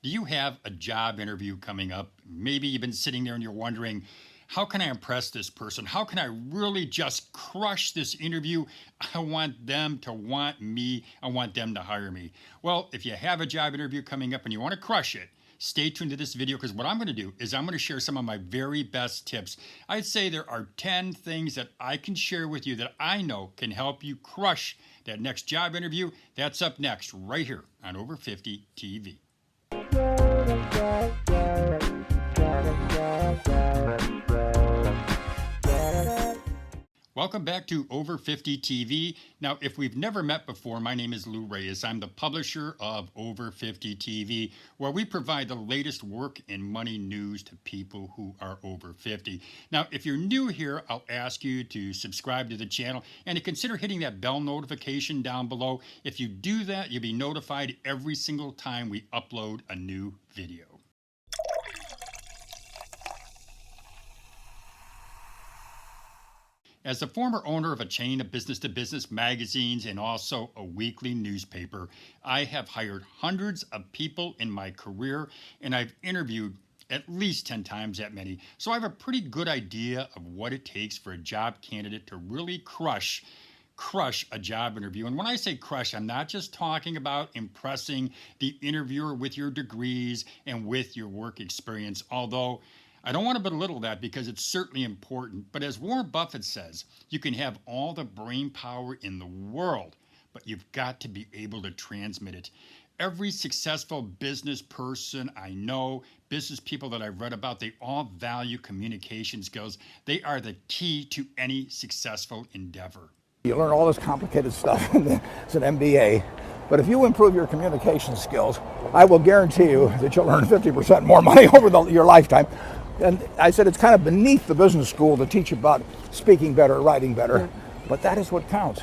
Do you have a job interview coming up? Maybe you've been sitting there and you're wondering, how can I impress this person? How can I really just crush this interview? I want them to want me. I want them to hire me. Well, if you have a job interview coming up and you want to crush it, stay tuned to this video because what I'm going to do is I'm going to share some of my very best tips. I'd say there are 10 things that I can share with you that I know can help you crush that next job interview. That's up next right here on Over 50 TV. Welcome back to Over 50 TV. Now, if we've never met before, my name is Lou Reyes. I'm the publisher of Over 50 TV, where we provide the latest work and money news to people who are over 50. Now, if you're new here, I'll ask you to subscribe to the channel and to consider hitting that bell notification down below. If you do that, you'll be notified every single time we upload a new video. As the former owner of a chain of business-to-business magazines and also a weekly newspaper, I have hired hundreds of people in my career, and I've interviewed at least 10 times that many. So I have a pretty good idea of what it takes for a job candidate to really crush a job interview. And when I say crush, I'm not just talking about impressing the interviewer with your degrees and with your work experience, although I don't want to belittle that because it's certainly important. But as Warren Buffett says, you can have all the brain power in the world, but you've got to be able to transmit it. Every successful business person I know, business people that I've read about, they all value communication skills. They are the key to any successful endeavor. You learn all this complicated stuff as an MBA, but if you improve your communication skills, I will guarantee you that you'll earn 50% more money over your lifetime. And I said it's kind of beneath the business school to teach about speaking better, writing better, but that is what counts.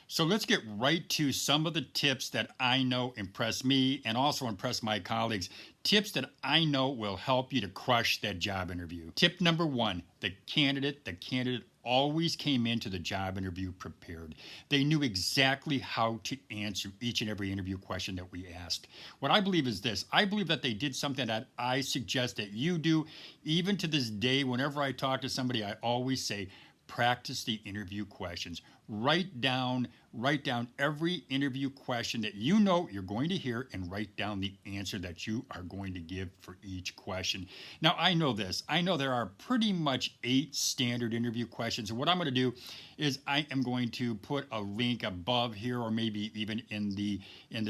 So let's get right to some of the tips that I know impress me and also impress my colleagues. Tips that I know will help you to crush that job interview. Tip number one, the candidate always came into the job interview prepared. They knew exactly how to answer each and every interview question that we asked. What I believe is this. I believe that they did something that I suggest that you do. Even to this day, whenever I talk to somebody, I always say, practice the interview questions. Write down every interview question that you know you're going to hear and write down the answer that you are going to give for each question. Now, I know this. I know there are pretty much 8 standard interview questions. And what I'm going to do is I am going to put a link above here, or maybe even in the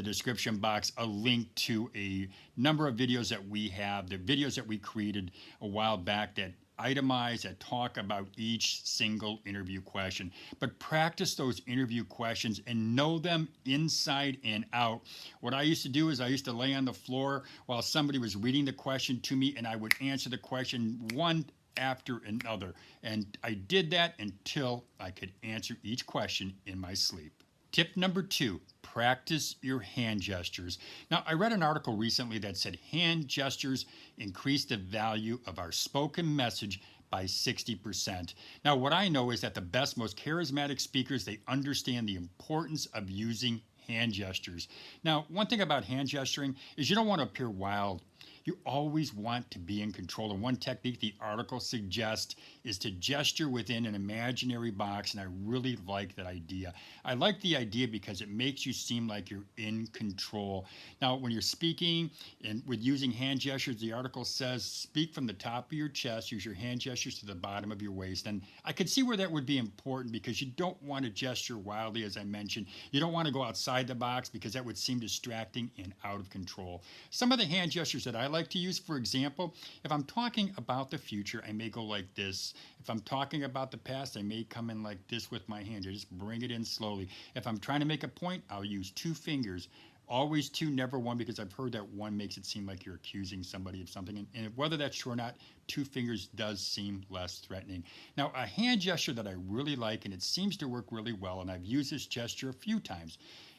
description box, a link to a number of videos that we have, the videos that we created a while back that itemize, that talk about each single interview question. But practice those interview questions and know them inside and out. What I used to do is I used to lay on the floor while somebody was reading the question to me, and I would answer the question one after another. And I did that until I could answer each question in my sleep. Tip number 2, practice your hand gestures. Now, I read an article recently that said hand gestures increase the value of our spoken message by 60%. Now, what I know is that the best, most charismatic speakers, they understand the importance of using hand gestures. Now, one thing about hand gesturing is you don't want to appear wild. You always want to be in control. And one technique the article suggests is to gesture within an imaginary box, and I really like that idea. I like the idea because it makes you seem like you're in control. Now, when you're speaking and with using hand gestures, the article says speak from the top of your chest, use your hand gestures to the bottom of your waist. And I could see where that would be important because you don't want to gesture wildly, as I mentioned. You don't want to go outside the box because that would seem distracting and out of control. Some of the hand gestures that I like to use, for example, if I'm talking about the future, I may go like this. If I'm talking about the past, I may come in like this with my hand. I just bring it in slowly. If I'm trying to make a point, I'll use 2 fingers. Always 2, never 1, because I've heard that 1 makes it seem like you're accusing somebody of something. And whether that's true or not, 2 fingers does seem less threatening. Now, a hand gesture that I really like, and it seems to work really well, and I've used this gesture a few times,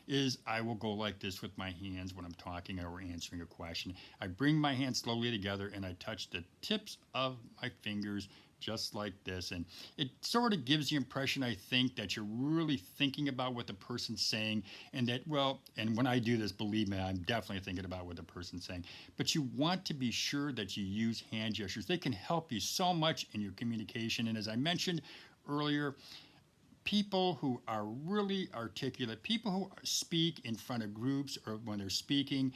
is I will go like this with my hands when I'm talking or answering a question. I bring my hands slowly together and I touch the tips of my fingers just like this. And it sort of gives the impression, I think, that you're really thinking about what the person's saying, and that, well, and when I do this, believe me, I'm definitely thinking about what the person's saying. But you want to be sure that you use hand gestures. They can help you so much in your communication. And as I mentioned earlier, people who are really articulate, people who speak in front of groups or when they're speaking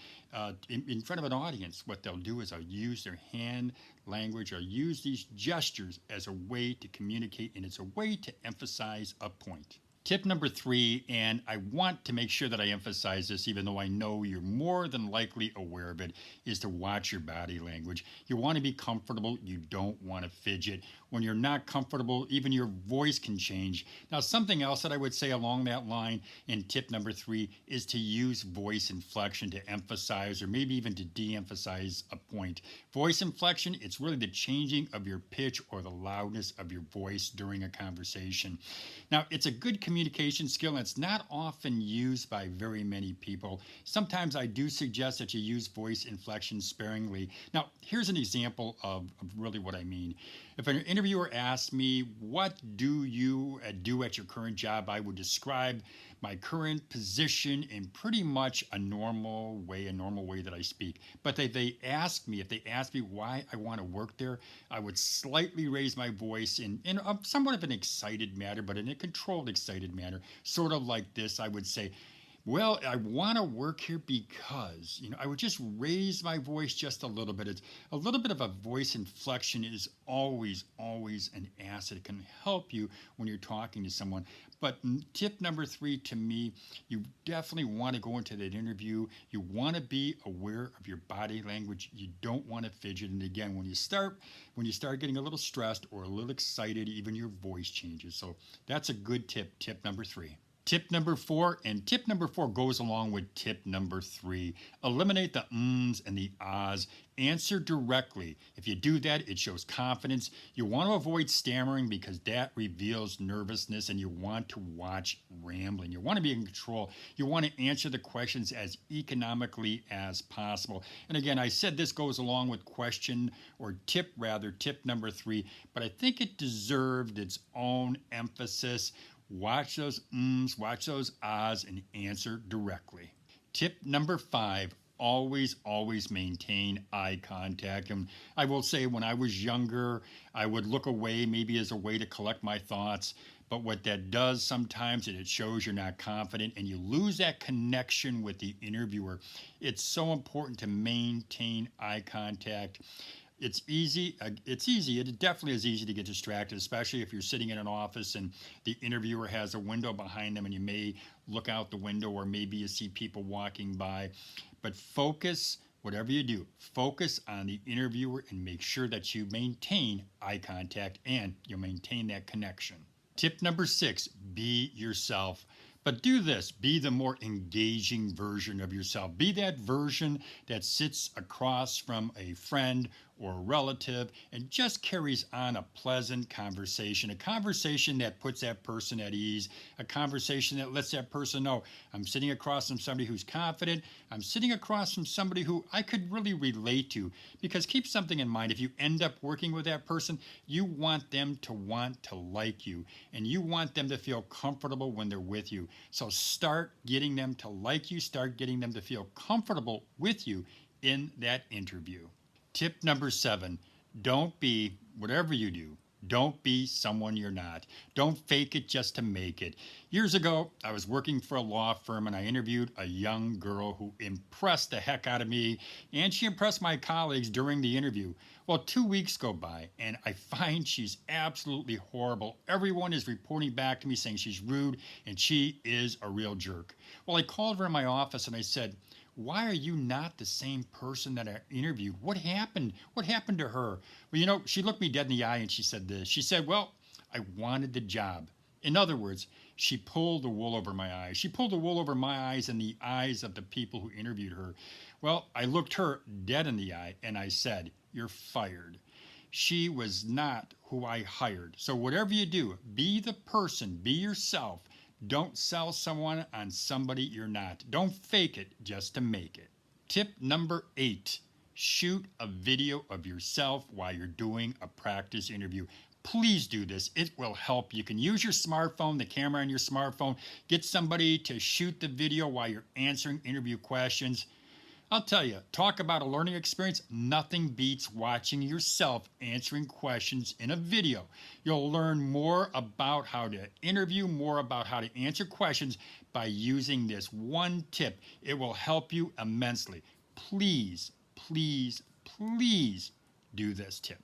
in front of an audience, what they'll do is they'll use their hand language or use these gestures as a way to communicate, and it's a way to emphasize a point. Tip number 3, and I want to make sure that I emphasize this, even though I know you're more than likely aware of it, is to watch your body language. You want to be comfortable. You don't want to fidget. When you're not comfortable, even your voice can change. Now, something else that I would say along that line in tip number 3 is to use voice inflection to emphasize or maybe even to de-emphasize a point. Voice inflection, it's really the changing of your pitch or the loudness of your voice during a conversation. Now, it's a good communication skill, and it's not often used by very many people. Sometimes I do suggest that you use voice inflection sparingly. Now, here's an example of really what I mean. If an interviewer asks me, what do you do at your current job, I would describe my current position in pretty much a normal way that I speak. But if they ask me why I want to work there, I would slightly raise my voice in somewhat of an excited manner, but in a controlled excited manner, sort of like this. I would say, well, I want to work here because, I would just raise my voice just a little bit. It's a little bit of a voice inflection is always an asset. It can help you when you're talking to someone. But tip number 3 to me, you definitely want to go into that interview. You want to be aware of your body language. You don't want to fidget. And again, when you start getting a little stressed or a little excited, even your voice changes. So that's a good tip number 3. Tip number 4, and tip number 4 goes along with tip number 3. Eliminate the ums and the ahs. Answer directly. If you do that, it shows confidence. You want to avoid stammering because that reveals nervousness, and you want to watch rambling. You want to be in control. You want to answer the questions as economically as possible. And again, I said this goes along with tip number 3, but I think it deserved its own emphasis. Watch those ums, watch those ahs, and answer directly. Tip number 5, always maintain eye contact. And I will say, when I was younger, I would look away maybe as a way to collect my thoughts. But what that does sometimes is it shows you're not confident and you lose that connection with the interviewer. It's so important to maintain eye contact. It's easy. It definitely is easy to get distracted, especially if you're sitting in an office and the interviewer has a window behind them and you may look out the window or maybe you see people walking by. But focus, whatever you do, focus on the interviewer and make sure that you maintain eye contact and you maintain that connection. Tip number 6, be yourself. But do this, be the more engaging version of yourself. Be that version that sits across from a friend or a relative and just carries on a pleasant conversation, a conversation that puts that person at ease, a conversation that lets that person know, I'm sitting across from somebody who's confident, I'm sitting across from somebody who I could really relate to. Because keep something in mind, if you end up working with that person, you want them to want to like you, and you want them to feel comfortable when they're with you. So start getting them to like you, start getting them to feel comfortable with you in that interview. Tip number 7, don't be, whatever you do, don't be someone you're not. Don't fake it just to make it. Years ago, I was working for a law firm and I interviewed a young girl who impressed the heck out of me, and she impressed my colleagues during the interview. Well, 2 weeks go by and I find she's absolutely horrible. Everyone is reporting back to me saying she's rude and she is a real jerk. Well, I called her in my office and I said, why are you not the same person that I interviewed? What happened? What happened to her? Well, she looked me dead in the eye and she said this. She said, well, I wanted the job. In other words, she pulled the wool over my eyes. She pulled the wool over my eyes and the eyes of the people who interviewed her. Well, I looked her dead in the eye and I said, you're fired. She was not who I hired. So whatever you do, be the person, be yourself. Don't sell someone on somebody you're not. Don't fake it just to make it. Tip number 8, shoot a video of yourself while you're doing a practice interview. Please do this. It will help. You can use your smartphone, the camera on your smartphone, get somebody to shoot the video while you're answering interview questions. I'll tell you, talk about a learning experience. Nothing beats watching yourself answering questions in a video. You'll learn more about how to interview, more about how to answer questions by using this one tip. It will help you immensely. Please, please, please do this tip.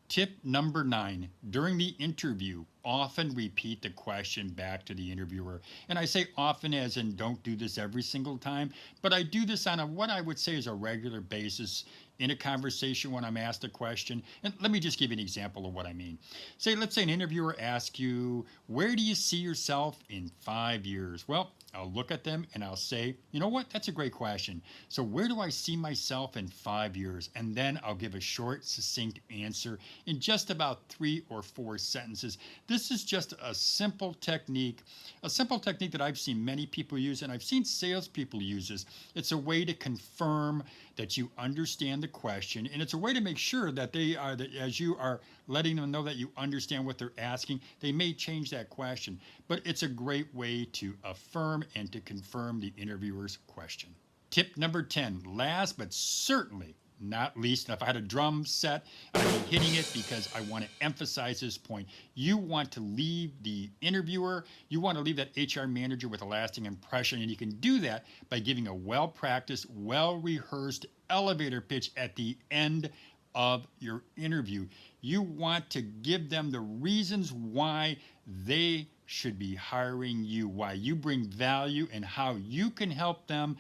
Tip number 9, during the interview, often repeat the question back to the interviewer. And I say often as in don't do this every single time, but I do this on what I would say is a regular basis in a conversation when I'm asked a question. And let me just give you an example of what I mean. Let's say an interviewer asks you, where do you see yourself in 5 years? Well, I'll look at them and I'll say, you know what? That's a great question. So where do I see myself in 5 years? And then I'll give a short, succinct answer in just about 3 or 4 sentences. This is just a simple technique that I've seen many people use, and I've seen salespeople use this. It's a way to confirm that you understand the question, and it's a way to make sure that that as you are letting them know that you understand what they're asking, they may change that question. But it's a great way to affirm and to confirm the interviewer's question. Tip number 10, last but certainly not least, and if I had a drum set, I'd be hitting it because I want to emphasize this point. You want to leave the interviewer, you want to leave that HR manager with a lasting impression, and you can do that by giving a well-practiced, well-rehearsed elevator pitch at the end of your interview. You want to give them the reasons why they should be hiring you, why you bring value, and how you can help them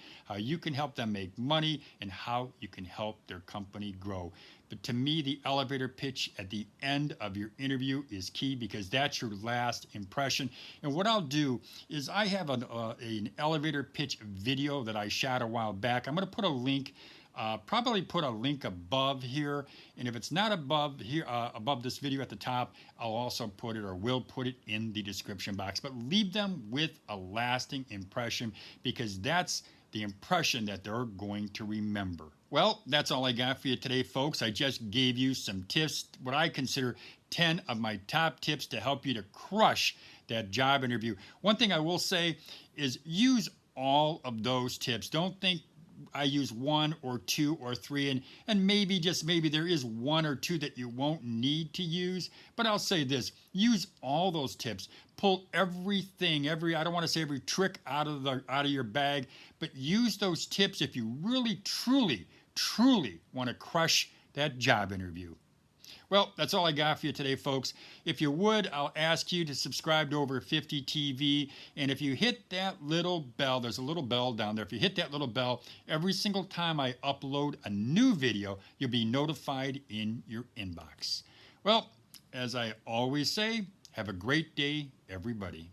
make money, and how you can help their company grow. But to me, the elevator pitch at the end of your interview is key because that's your last impression. And what I'll do is I have an elevator pitch video that I shot a while back. I'm going to put a link. Probably put a link above here, and if it's not above here, above this video at the top, I'll also put it, or will put it, in the description box. But leave them with a lasting impression because that's the impression that they're going to remember. Well, that's all I got for you today, folks. I just gave you some tips, what I consider 10 of my top tips to help you to crush that job interview. One thing I will say is use all of those tips. Don't think I use 1 or 2 or 3, and maybe, just maybe, there is 1 or 2 that you won't need to use. But I'll say this, use all those tips. Pull everything, I don't want to say every trick out of your bag, but use those tips if you really, truly want to crush that job interview. Well, that's all I got for you today, folks. If you would, I'll ask you to subscribe to Over 50 TV. And if you hit that little bell, there's a little bell down there. If you hit that little bell, every single time I upload a new video, you'll be notified in your inbox. Well, as I always say, have a great day, everybody.